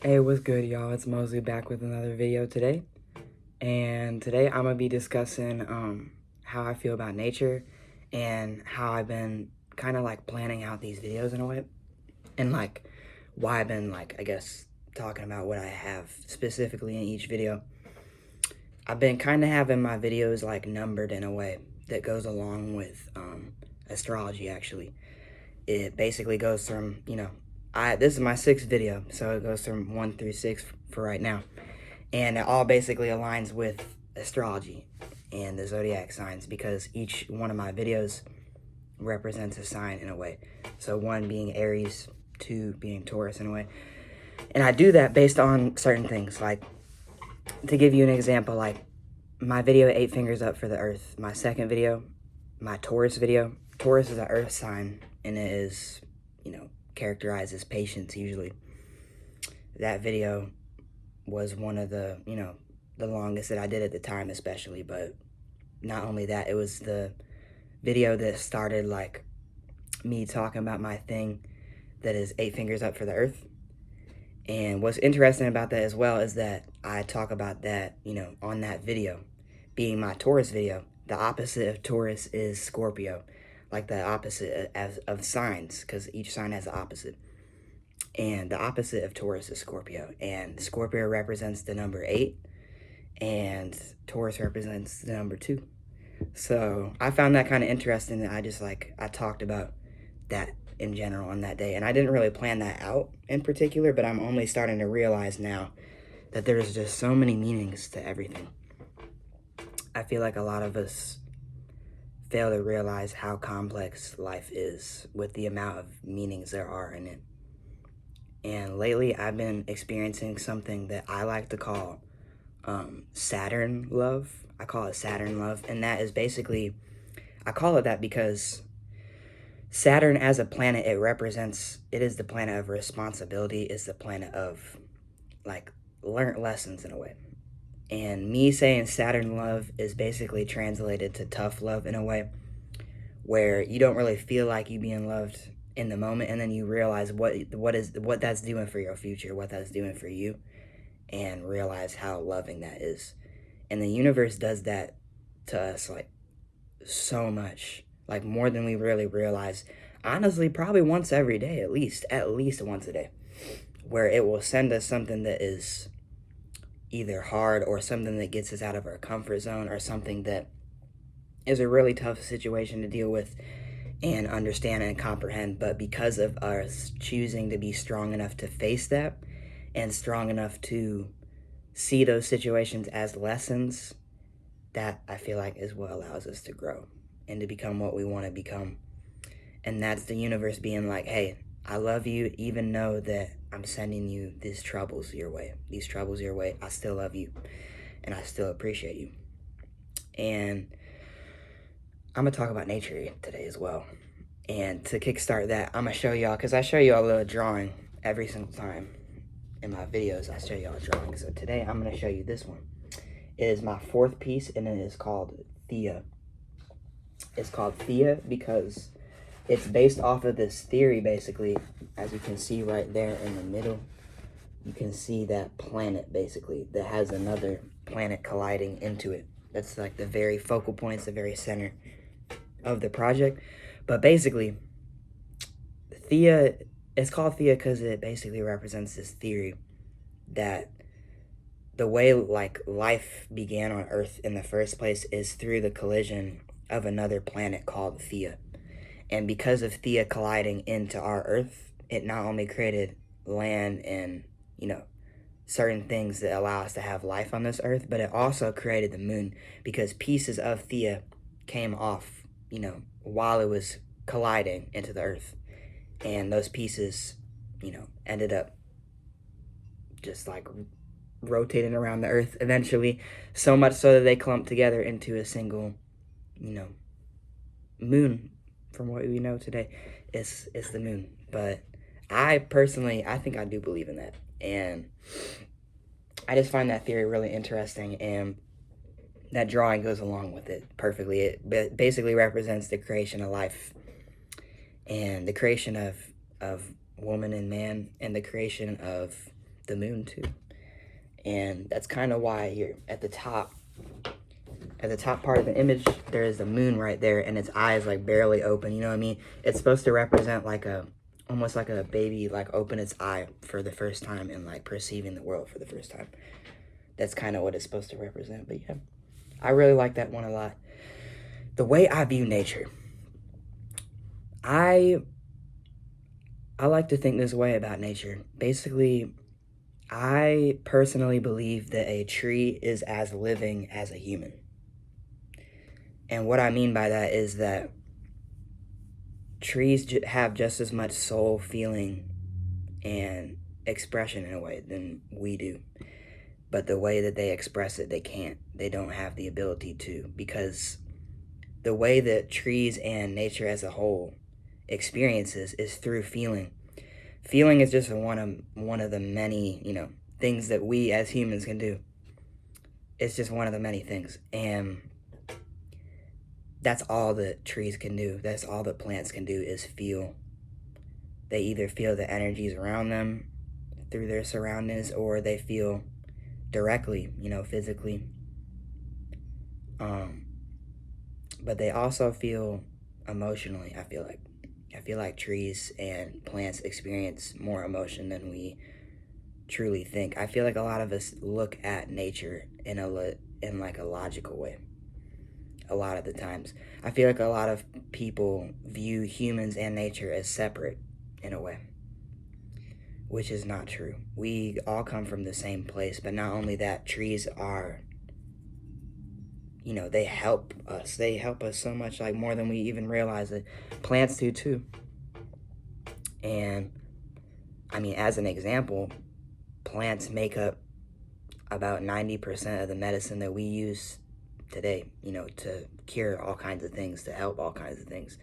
Hey, what's good, y'all? It's Mosley back with another video today. And today I'm gonna be discussing how I feel about nature and how I've been kind of like planning out these videos in a way. And like why I've been like, I guess, talking about what I have specifically in each video. I've been kind of having my videos like numbered in a way that goes along with astrology actually. It basically goes from, this is my sixth video, so it goes from 1 through 6 for right now. And it all basically aligns with astrology and the zodiac signs because each one of my videos represents a sign in a way. So 1 being Aries, 2 being Taurus in a way. And I do that based on certain things. Like, to give you an example, like my video 8 fingers up for the earth, my second video, my Taurus video. Taurus is an earth sign and it is, characterized as patience usually. That video was one of the, the longest that I did at the time especially, but not only that, it was the video that started like me talking about my thing that is 8 fingers up for the earth. And what's interesting about that as well is that I talk about that, on that video being my Taurus video. The opposite of Taurus is Scorpio, like the opposite of signs, because each sign has the opposite. And the opposite of Taurus is Scorpio, and Scorpio represents the number 8, and Taurus represents the number 2. So I found that kind of interesting that I talked about that in general on that day. And I didn't really plan that out in particular, but I'm only starting to realize now that there's just so many meanings to everything. I feel like a lot of us fail to realize how complex life is with the amount of meanings there are in it. And lately I've been experiencing something that I like to call Saturn love. I call it Saturn love, and that is basically, I call it that because Saturn as a planet, it is the planet of responsibility, it's the planet of like learned lessons in a way. And me saying Saturn love is basically translated to tough love in a way where you don't really feel like you being loved in the moment, and then you realize what that's doing for your future, what that's doing for you, and realize how loving that is. And the universe does that to us like so much, like more than we really realize. Honestly, probably once every day, at least once a day, where it will send us something that is either hard or something that gets us out of our comfort zone or something that is a really tough situation to deal with and understand and comprehend. But because of us choosing to be strong enough to face that and strong enough to see those situations as lessons, that I feel like is what allows us to grow and to become what we want to become. And that's the universe being like, hey, I love you, even though that I'm sending you these troubles your way. I still love you and I still appreciate you. And I'm going to talk about nature today as well. And to kickstart that, I'm going to show y'all, because I show y'all a little drawing every single time in my videos. I show y'all a drawing. So today I'm going to show you this one. It is my 4th piece, and it is called Theia. It's called Theia because it's based off of this theory, basically. As you can see right there in the middle, you can see that planet, basically, that has another planet colliding into it. That's like the very focal point, it's the very center of the project. But basically, Theia, it's called Theia because it basically represents this theory that the way like life began on Earth in the first place is through the collision of another planet called Theia. And because of Theia colliding into our Earth, it not only created land and, certain things that allow us to have life on this Earth, but it also created the moon because pieces of Theia came off, while it was colliding into the Earth. And those pieces, ended up just like rotating around the Earth eventually, so much so that they clumped together into a single, moon. From what we know today, it's the moon. But I personally, I think I do believe in that, and I just find that theory really interesting, and that drawing goes along with it perfectly. It basically represents the creation of life, and the creation of woman and man, and the creation of the moon too. And that's kind of why you're at the top part of the image, there is the moon right there, and its eyes like barely open, you know what I mean? It's supposed to represent like almost like a baby like open its eye for the first time and like perceiving the world for the first time. That's kind of what it's supposed to represent. But yeah, I really like that one a lot. The way I view nature, I like to think this way about nature. Basically, I personally believe that a tree is as living as a human. And what I mean by that is that trees have just as much soul, feeling, and expression in a way than we do. But the way that they express it, they can't. They don't have the ability to, because the way that trees and nature as a whole experiences is through feeling. Feeling is just one of the many, things that we as humans can do. It's just one of the many things. And that's all that trees can do. That's all that plants can do is feel. They either feel the energies around them through their surroundings, or they feel directly, physically. But they also feel emotionally, I feel like. I feel like trees and plants experience more emotion than we truly think. I feel like a lot of us look at nature in like a logical way. A lot of the times, I feel like a lot of people view humans and nature as separate in a way, which is not true. We all come from the same place, but not only that, trees are, they help us. They help us so much, like more than we even realize it. Plants do too. And I mean, as an example, plants make up about 90% of the medicine that we use today, to cure all kinds of things, to help all kinds of things,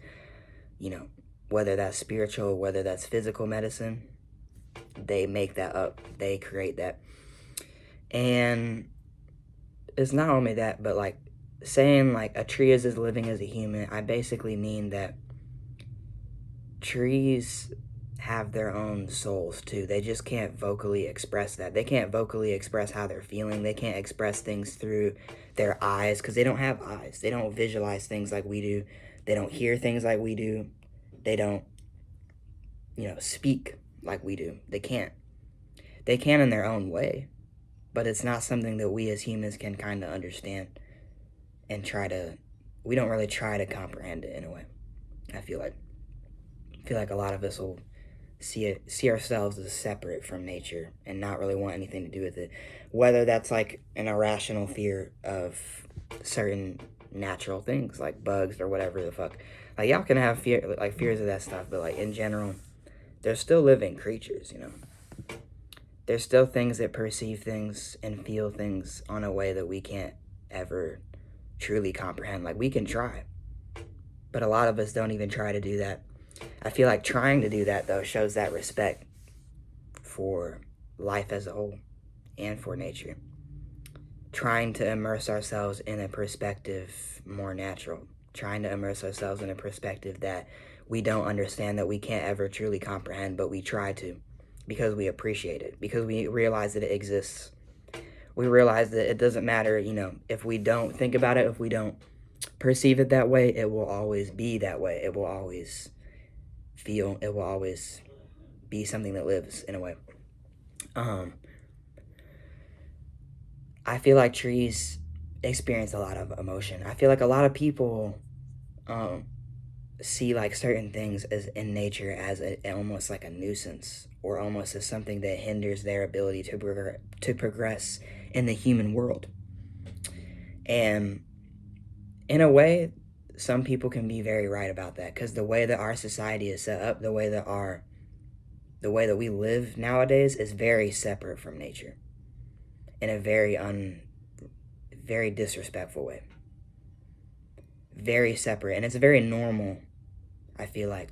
whether that's spiritual, whether that's physical medicine, they make that up, they create that. And it's not only that, but like saying like a tree is as living as a human, I basically mean that trees have their own souls too. They just can't vocally express that. They can't vocally express how they're feeling. They can't express things through their eyes because they don't have eyes. They don't visualize things like we do. They don't hear things like we do. They don't, speak like we do. They can't. They can in their own way, but it's not something that we as humans can kind of understand and we don't really try to comprehend it in a way. I feel like a lot of us will see ourselves as separate from nature and not really want anything to do with it, whether that's like an irrational fear of certain natural things like bugs or whatever the fuck. Like y'all can have fears of that stuff, but like in general, they're still living creatures. There's still things that perceive things and feel things on a way that we can't ever truly comprehend. Like we can try, but a lot of us don't even try to do that. I feel like trying to do that, though, shows that respect for life as a whole and for nature. Trying to immerse ourselves in a perspective more natural. Trying to immerse ourselves in a perspective that we don't understand, that we can't ever truly comprehend, but we try to because we appreciate it, because we realize that it exists. We realize that it doesn't matter, if we don't think about it, if we don't perceive it that way, it will always be that way. It will always feel, it will always be something that lives in a way. I feel like trees experience a lot of emotion. I feel like a lot of people see like certain things as in nature as almost like a nuisance, or almost as something that hinders their ability to progress in the human world. And in a way, some people can be very right about that, because the way that our society is set up, the way that we live nowadays is very separate from nature in a very disrespectful way. Very separate. And it's very normal, I feel like,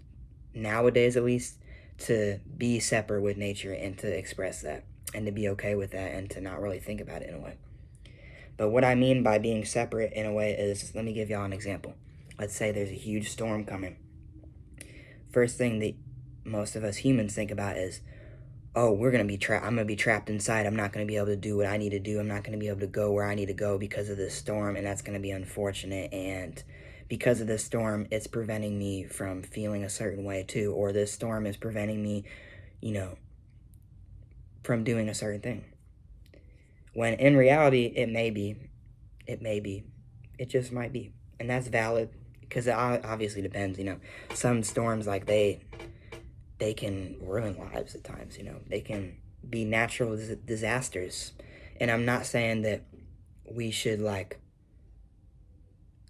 nowadays at least, to be separate with nature and to express that and to be okay with that and to not really think about it in a way. But what I mean by being separate in a way is, let me give y'all an example. Let's say there's a huge storm coming. First thing that most of us humans think about is, oh, we're going to be trapped. I'm going to be trapped inside. I'm not going to be able to do what I need to do. I'm not going to be able to go where I need to go because of this storm. And that's going to be unfortunate. And because of this storm, it's preventing me from feeling a certain way too. Or this storm is preventing me, from doing a certain thing. When in reality, it may be. It just might be. And that's valid because it obviously depends, Some storms, like, they can ruin lives at times, They can be natural disasters. And I'm not saying that we should,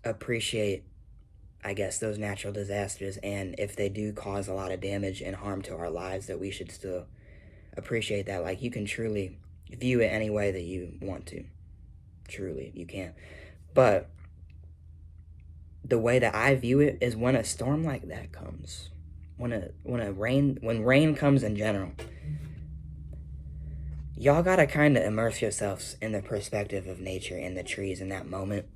appreciate, I guess, those natural disasters. And if they do cause a lot of damage and harm to our lives, that we should still appreciate that. Like, you can truly view it any way that you want to. Truly, you can. But the way that I view it is when a storm like that comes, when rain comes in general, y'all gotta kind of immerse yourselves in the perspective of nature and the trees in that moment.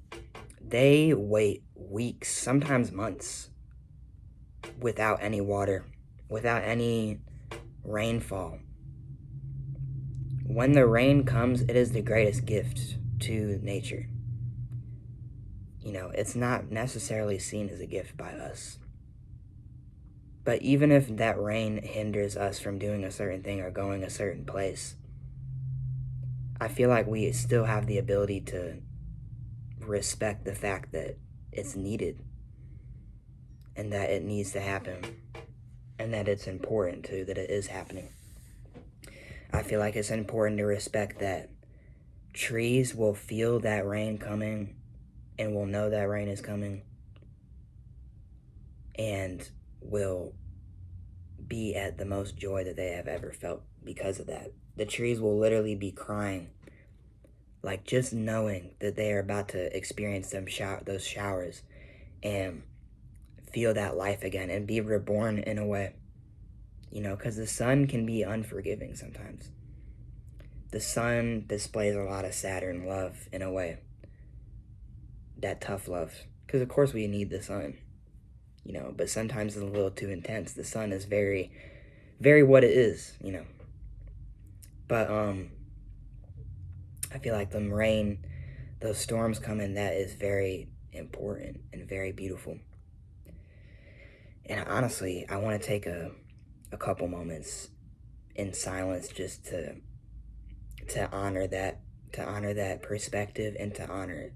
They wait weeks, sometimes months, without any water, without any rainfall. When the rain comes, it is the greatest gift to nature. It's not necessarily seen as a gift by us. But even if that rain hinders us from doing a certain thing or going a certain place, I feel like we still have the ability to respect the fact that it's needed and that it needs to happen and that it's important too, that it is happening. I feel like it's important to respect that trees will feel that rain coming and will know that rain is coming and will be at the most joy that they have ever felt because of that. The trees will literally be crying, like, just knowing that they are about to experience those showers and feel that life again and be reborn in a way, because the sun can be unforgiving sometimes. The sun displays a lot of Saturn love in a way, that tough love, because of course we need the sun, but sometimes it's a little too intense. The sun is very, very what it is, but I feel like those storms coming, that is very important and very beautiful. And honestly, I want to take a couple moments in silence just to honor that perspective and to honor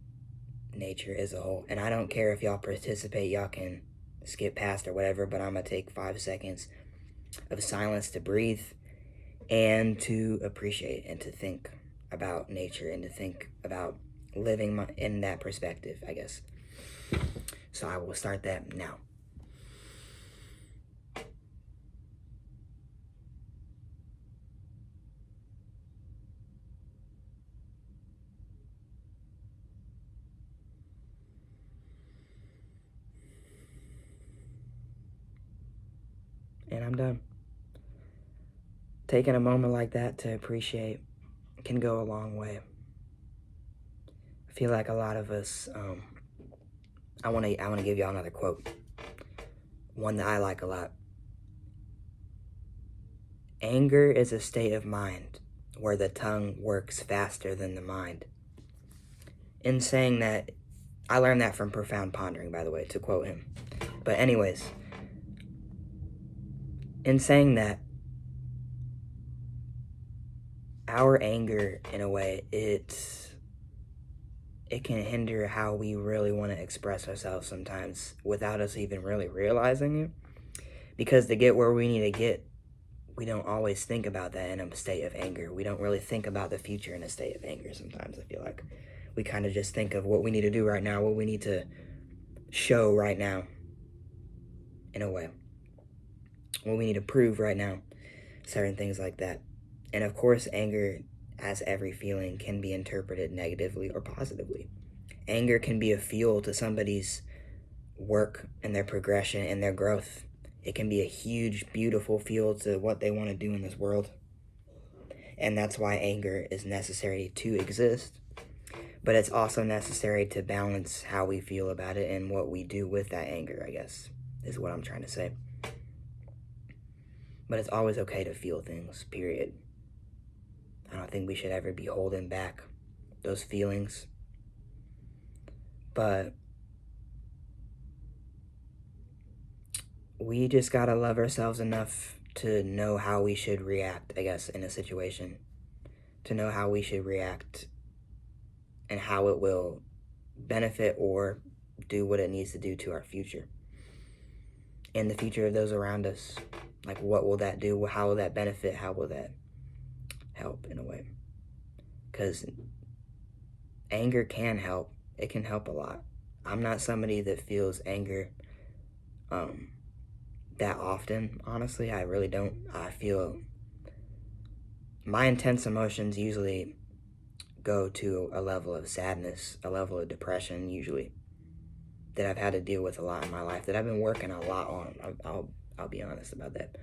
nature as a whole. And I don't care if y'all participate, y'all can skip past or whatever, but I'm gonna take 5 seconds of silence to breathe and to appreciate and to think about nature and to think about living in that perspective, I guess. So I will start that now. And I'm done. Taking a moment like that to appreciate can go a long way. I feel like a lot of us, I want to give y'all another quote, one that I like a lot. Anger is a state of mind where the tongue works faster than the mind. In saying that, I learned that from Profound Pondering, by the way, to quote him. But anyways, in saying that, our anger, in a way, it can hinder how we really want to express ourselves sometimes without us even really realizing it. Because to get where we need to get, we don't always think about that in a state of anger. We don't really think about the future in a state of anger sometimes, I feel like. We kind of just think of what we need to do right now, what we need to show right now, in a way. What we need to prove right now, certain things like that. And of course, anger, as every feeling, can be interpreted negatively or positively. Anger can be a fuel to somebody's work and their progression and their growth. It can be a huge, beautiful fuel to what they want to do in this world. And that's why anger is necessary to exist. But it's also necessary to balance how we feel about it and what we do with that anger, I guess, is what I'm trying to say. But it's always okay to feel things, period. I don't think we should ever be holding back those feelings. But we just gotta love ourselves enough to know how we should react, I guess, in a situation. To know how we should react and how it will benefit or do what it needs to do to our future. And the future of those around us. Like, what will that do? How will that benefit? How will that help in a way? Because anger can help. It can help a lot. I'm not somebody that feels anger that often, honestly. I really don't. I feel my intense emotions usually go to a level of sadness, a level of depression usually, that I've had to deal with a lot in my life, that I've been working a lot on. I'll be honest about that.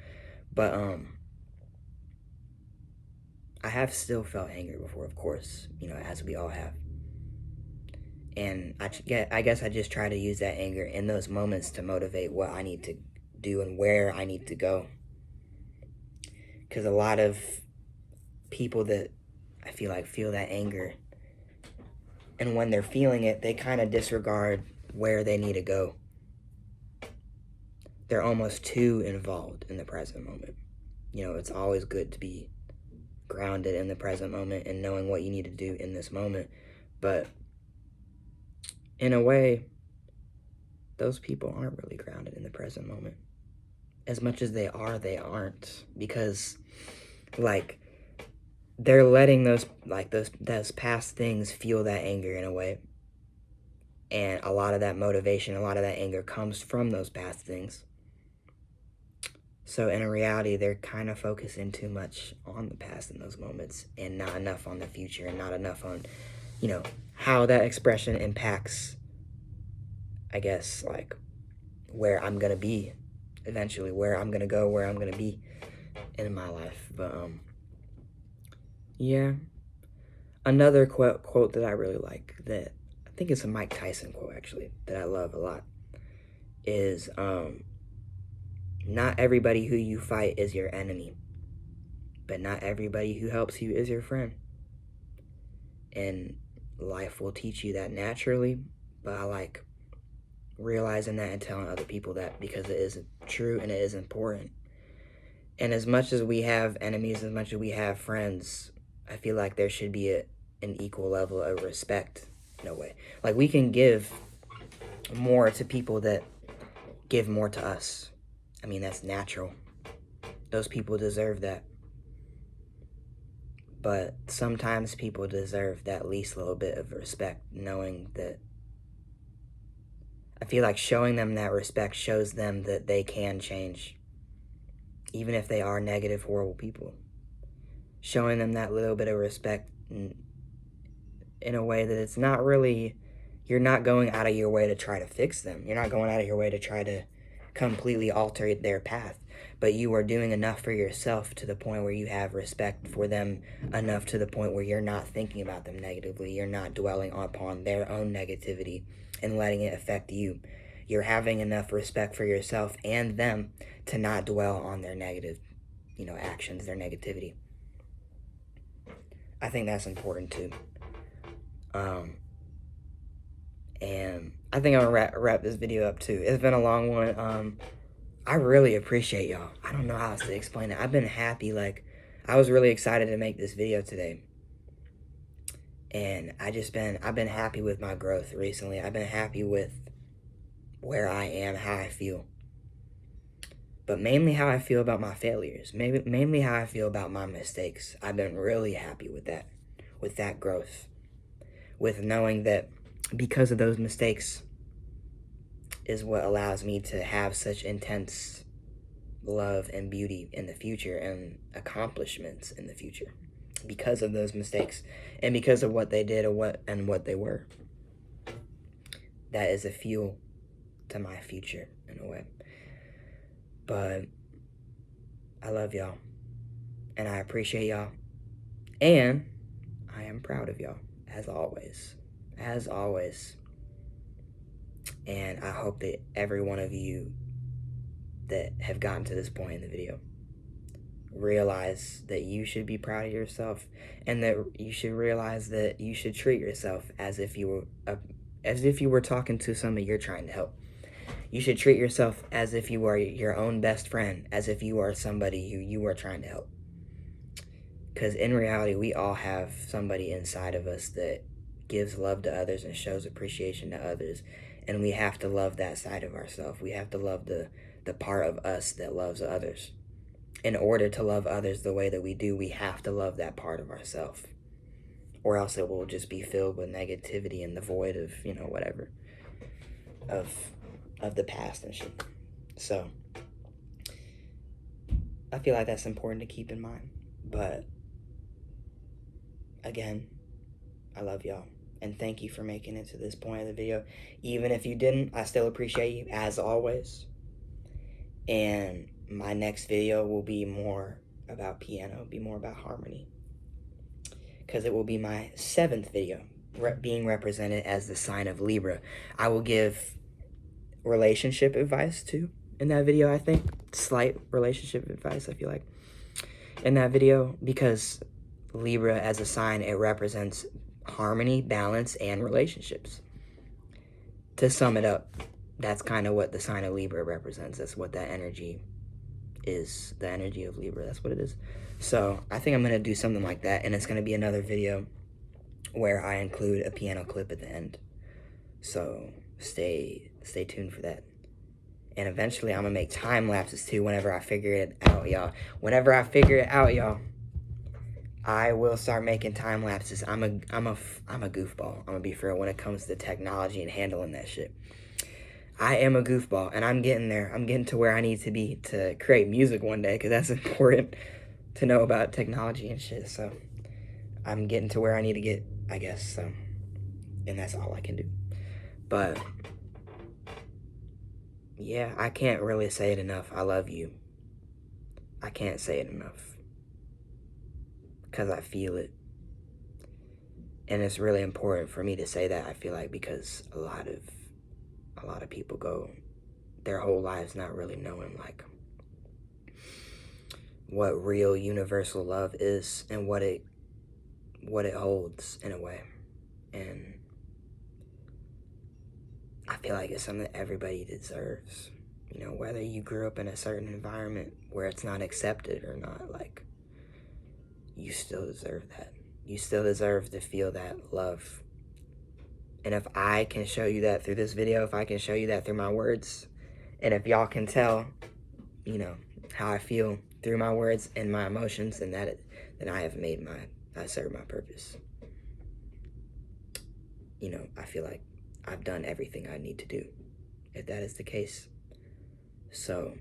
But I have still felt anger before, of course, as we all have. And I guess I just try to use that anger in those moments to motivate what I need to do and where I need to go. Because a lot of people that I feel like feel that anger, and when they're feeling it, they kind of disregard where they need to go. They're almost too involved in the present moment. It's always good to be grounded in the present moment and knowing what you need to do in this moment. But in a way, those people aren't really grounded in the present moment. As much as they are, they aren't. Because, like, they're letting those past things fuel that anger in a way. And a lot of that motivation, a lot of that anger comes from those past things. So in reality, they're kind of focusing too much on the past in those moments and not enough on the future and not enough on, how that expression impacts, I guess, like, where I'm going to be eventually, where I'm going to go, where I'm going to be in my life. But, yeah. Another quote that I really like, that I think it's a Mike Tyson quote, actually, that I love a lot, is, not everybody who you fight is your enemy, but not everybody who helps you is your friend. And life will teach you that naturally, but I like realizing that and telling other people that, because it is true and it is important. And as much as we have enemies, as much as we have friends, I feel like there should be an equal level of respect in a way. Like, we can give more to people that give more to us. I mean, that's natural. Those people deserve that. But sometimes people deserve that least little bit of respect, knowing that, I feel like showing them that respect shows them that they can change, even if they are negative, horrible people. Showing them that little bit of respect in a way that it's not really, you're not going out of your way to try to fix them. You're not going out of your way to try to completely alter their path. But you are doing enough for yourself to the point where you have respect for them enough to the point where you're not thinking about them negatively. You're not dwelling upon their own negativity and letting it affect you. You're having enough respect for yourself and them to not dwell on their negative, actions, their negativity. I think that's important too. And I think I'm gonna wrap this video up too. It's been a long one. I really appreciate y'all. I don't know how else to explain it. I've been happy. Like, I was really excited to make this video today. And I've been happy with my growth recently. I've been happy with where I am, how I feel. But mainly how I feel about my failures. Mainly how I feel about my mistakes. I've been really happy with that growth. With knowing that because of those mistakes is what allows me to have such intense love and beauty in the future and accomplishments in the future, because of those mistakes and because of what they did and what they were. That is a fuel to my future in a way. But I love y'all and I appreciate y'all and I am proud of y'all as always. And I hope that every one of you that have gotten to this point in the video realize that you should be proud of yourself, and that you should realize that you should treat yourself as if you were talking to somebody you're trying to help. You should treat yourself as if you are your own best friend, as if you are somebody who you are trying to help. Because in reality, we all have somebody inside of us that gives love to others and shows appreciation to others. And we have to love that side of ourselves. We have to love the part of us that loves others. In order to love others the way that we do, we have to love that part of ourselves. Or else it will just be filled with negativity and the void of, whatever. Of the past and shit. So, I feel like that's important to keep in mind. But, again, I love y'all. And thank you for making it to this point of the video. Even if you didn't, I still appreciate you, as always. And my next video will be more about piano, be more about harmony. Because it will be my 7th video, being represented as the sign of Libra. I will give relationship advice, too, in that video, I think. Slight relationship advice, I feel like, in that video. Because Libra, as a sign, it represents harmony, balance, and relationships. To sum it up, that's kind of what the sign of Libra represents. That's what that energy is. The energy of Libra, that's what it is. So I think I'm going to do something like that, and it's going to be another video where I include a piano clip at the end. So stay tuned for that. And eventually I'm going to make time lapses too whenever I figure it out, y'all. Whenever I figure it out, y'all, I will start making time lapses. I'm a goofball. I'm gonna be for real when it comes to technology and handling that shit. I am a goofball, and I'm getting there. I'm getting to where I need to be to create music one day, because that's important to know about technology and shit. So I'm getting to where I need to get, I guess. So, and that's all I can do. But yeah, I can't really say it enough. I love you. I can't say it enough. Because I feel it. And it's really important for me to say that, I feel like, because a lot of people go their whole lives not really knowing, like, what real universal love is and what it holds, in a way. And I feel like it's something that everybody deserves. Whether you grew up in a certain environment where it's not accepted or not, like, you still deserve that. You still deserve to feel that love. And if I can show you that through this video, if I can show you that through my words, and if y'all can tell, how I feel through my words and my emotions, then I served my purpose. I feel like I've done everything I need to do, if that is the case. So,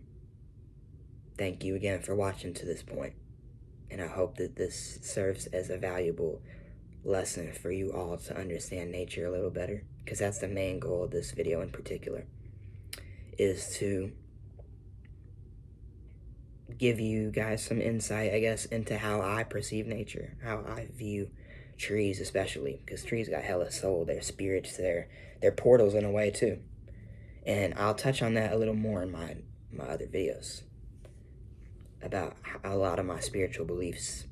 thank you again for watching to this point. And I hope that this serves as a valuable lesson for you all to understand nature a little better. Because that's the main goal of this video in particular. Is to give you guys some insight, I guess, into how I perceive nature. How I view trees, especially. Because trees got hella soul. They're spirits. They're portals in a way, too. And I'll touch on that a little more in my other videos. About a lot of my spiritual beliefs.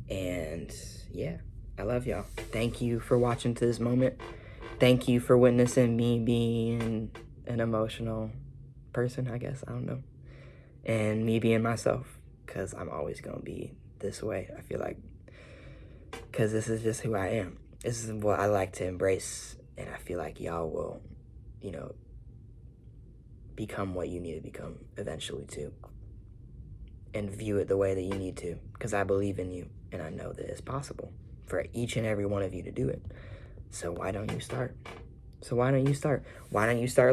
And yeah, I love y'all. Thank you for watching to this moment. Thank you for witnessing me being an emotional person, I guess. I don't know. And me being myself. Because I'm always going to be this way, I feel like. Because this is just who I am. This is what I like to embrace. And I feel like y'all will, become what you need to become eventually too, and view it the way that you need to, because I believe in you and I know that it's possible for each and every one of you to do it. So why don't you start? Why don't you start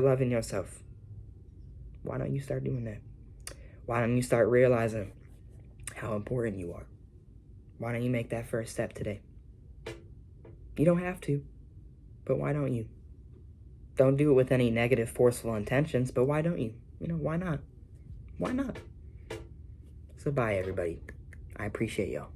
loving yourself? Why don't you start doing that? Why don't you start realizing how important you are? Why don't you make that first step today? You don't have to, but why don't you? Don't do it with any negative, forceful intentions, but why don't you? Why not? Why not? So bye, everybody. I appreciate y'all.